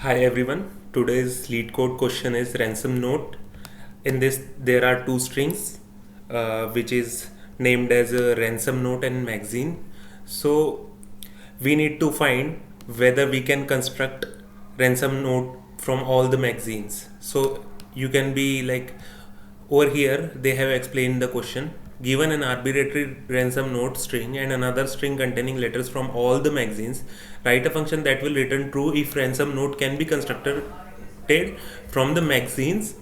Hi everyone. Today's lead code question is ransom note. In this, there are two strings, which is named as a ransom note and magazine. So we need to find whether we can construct ransom note from all the magazines. So you can be like, over here they have explained the question. Given an arbitrary ransom note string and another string containing letters from all the magazines, write a function that will return true if ransom note can be constructed from the magazines,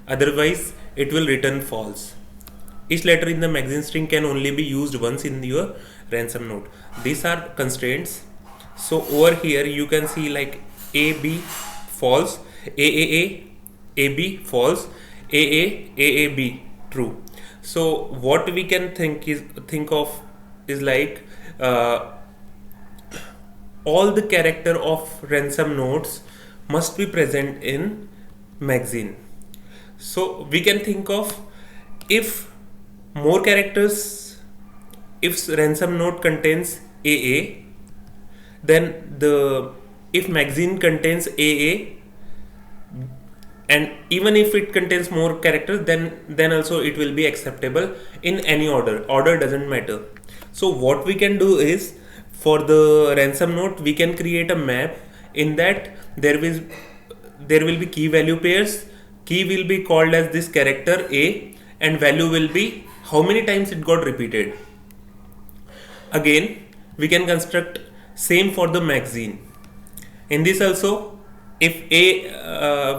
otherwise it will return false. Each letter in the magazine string can only be used once in your ransom note. These are constraints. So over here you can see like AB false, AAA, AB false, AA, AAB true. So what we can think of is like all the character of ransom notes must be present in magazine. So we can think of if more characters, if ransom note contains AA, then the if magazine contains AA, and even if it contains more characters, then also it will be acceptable in any order doesn't matter. So what we can do is, for the ransom note we can create a map. In that there will be key value pairs. Key will be called as this character A, and value will be how many times it got repeated. Again we can construct same for the magazine. In this also, if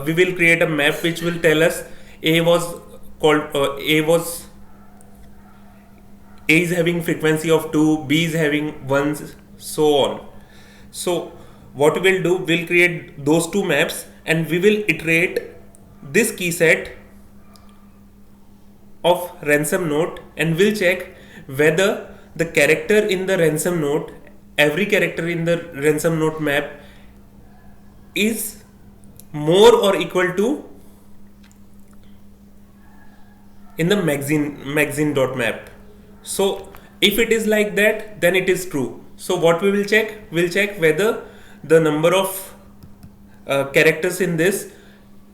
we will create a map which will tell us A was called A is having frequency of 2, B is having 1, so on. So what we will do, we'll create those two maps and we will iterate this key set of ransom note, and we'll check whether the character in the ransom note, every character in the ransom note map is more or equal to in the magazine dot map. So if it is like that, then it is true. So what we will check, we'll check whether the number of characters in this,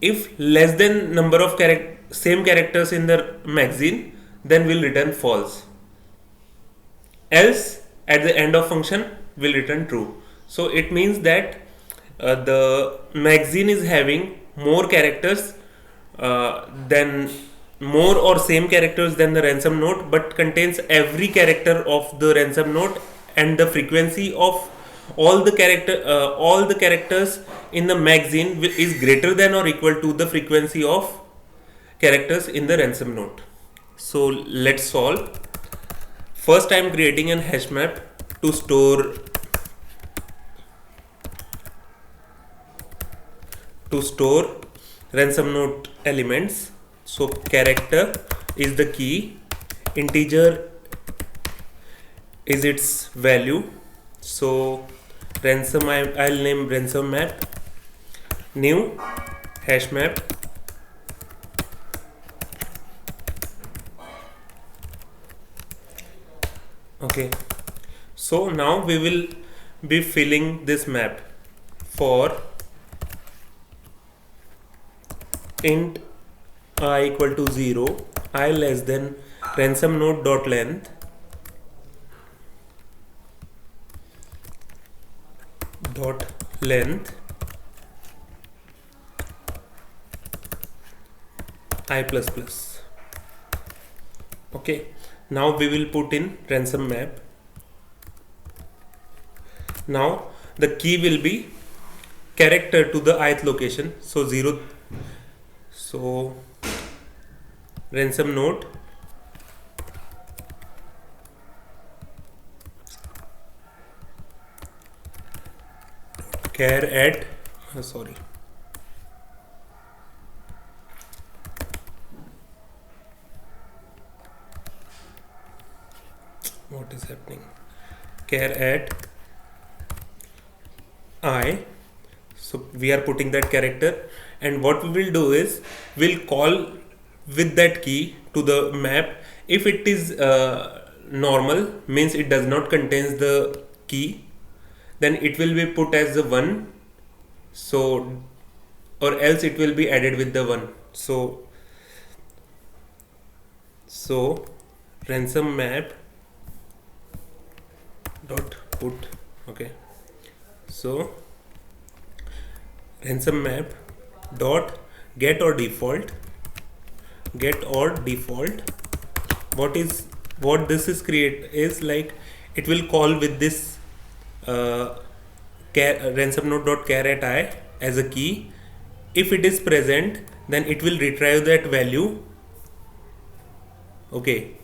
if less than number of same characters in the magazine, then we'll return false, else at the end of function will return true. So it means that the magazine is having more characters than more or same characters than the ransom note, but contains every character of the ransom note, and the frequency of all the characters in the magazine is greater than or equal to the frequency of characters in the ransom note. So let's solve. First I am creating an hash map to store ransom note elements. So character is the key, integer is its value. So ransom, I'll name ransom map, new hash map, okay. So now we will be filling this map. For int I equal to 0, I less than ransom note dot length I plus plus. Okay, now we will put in ransom map. Now the key will be character to the ith location, so 0. So ransom note char at what is happening, char at I. So we are putting that character, and what we will do is we'll call with that key to the map. If it is normal, means it does not contains the key, then it will be put as the 1. So, or else it will be added with the 1. So ransom map dot put, okay, so ransom map dot get or default, what this is create is like, it will call with this uh, ransom node dot char at I as a key. If it is present, then it will retrieve that value, okay.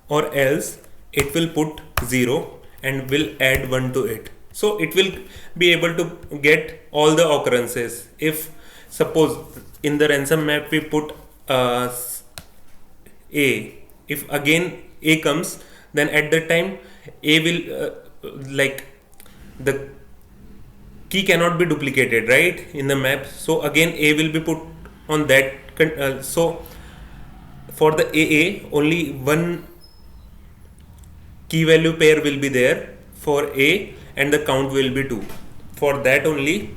Or else it will put 0 and will add 1 to it. So it will be able to get all the occurrences. If suppose in the ransom map we put a, if again a comes, then at that time a will like the key cannot be duplicated, right, in the map. So again a will be put on that so for the AA only one key value pair will be there for A and the count will be 2. For that only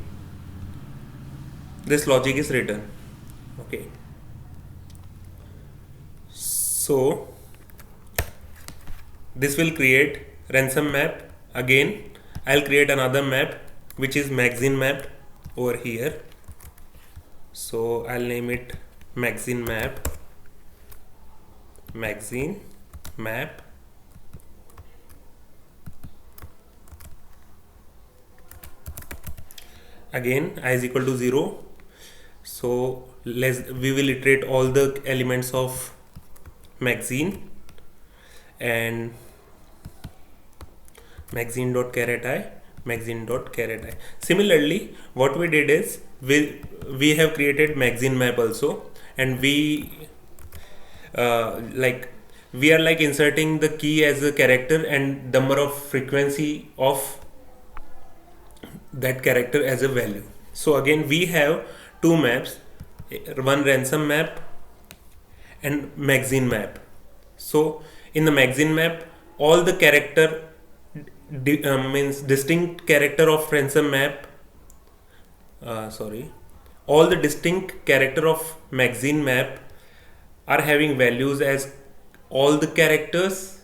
this logic is written, okay. So this will create ransom map. Again I'll create another map which is magazine map over here. So I'll name it magazine map, again I is equal to 0. So we will iterate all the elements of magazine and magazine dot char at I, magazine dot char at I. Similarly what we did is we have created magazine map also, and we we are like inserting the key as a character and number of frequency of that character as a value. So again we have two maps, one ransom map and magazine map. So in the magazine map all the character means distinct character of ransom map all the distinct character of magazine map are having values as all the characters.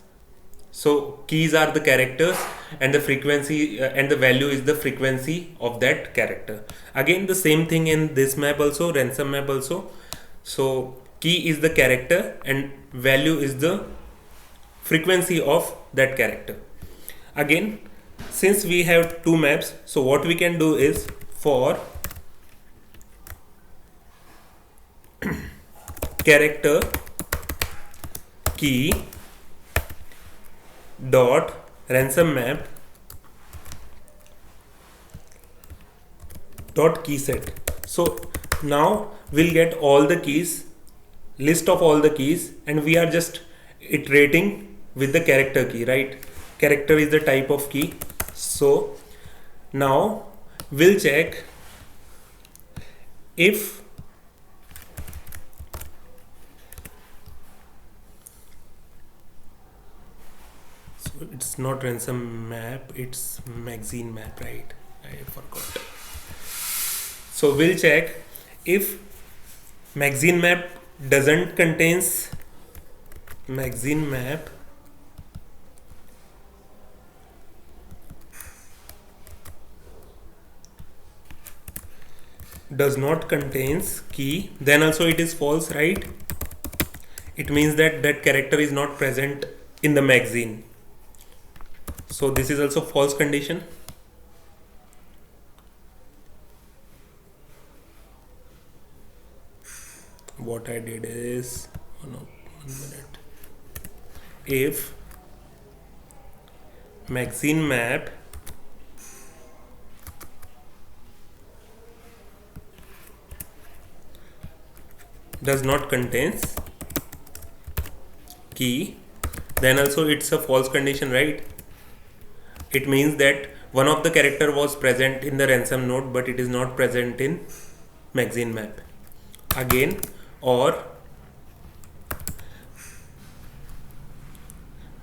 So keys are the characters and the frequency and the value is the frequency of that character. Again the same thing in this map also, ransom map also. So key is the character and value is the frequency of that character. Again since we have two maps, so what we can do is for character key dot ransom map dot key set. So now we'll get all the keys, list of all the keys, and we are just iterating with the character key, right? Character is the type of key. So now we'll check if it's not ransom map, it's magazine map, right? I forgot. So we'll check if magazine map doesn't contains magazine map does not contains key, then also it is false, right? It means that that character is not present in the magazine. So this is also false condition. What I did is, oh no, 1 minute. If magazine map does not contains key, then also it's a false condition, right? It means that one of the character was present in the ransom node but it is not present in magazine map. Again, or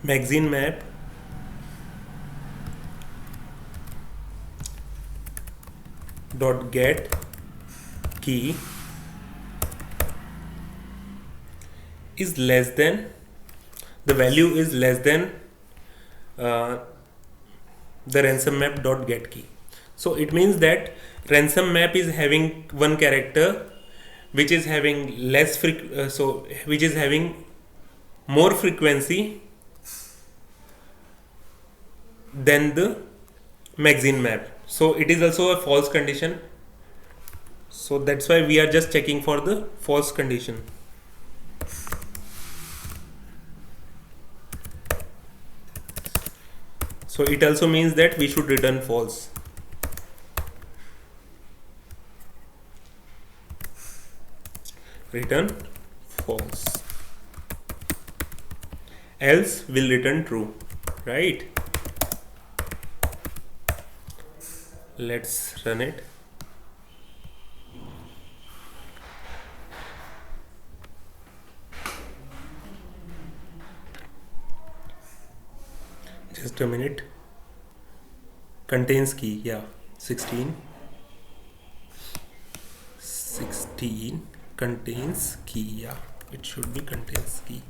magazine map dot get key is less than, the value is less than uh, the ransom map dot get key. So it means that ransom map is having one character which is having which is having more frequency than the magazine map. So it is also a false condition. So that's why we are just checking for the false condition. So it also means that we should return false. Return false. Else will return true, right? Let's run it. Just a minute. Contains key, yeah, 16 contains key, yeah, it should be contains key.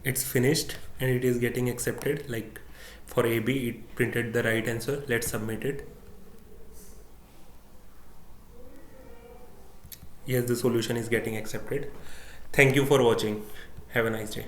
It's finished and it is getting accepted. Like for AB it printed the right answer. Let's submit it. Yes, the solution is getting accepted. Thank you for watching. Have a nice day.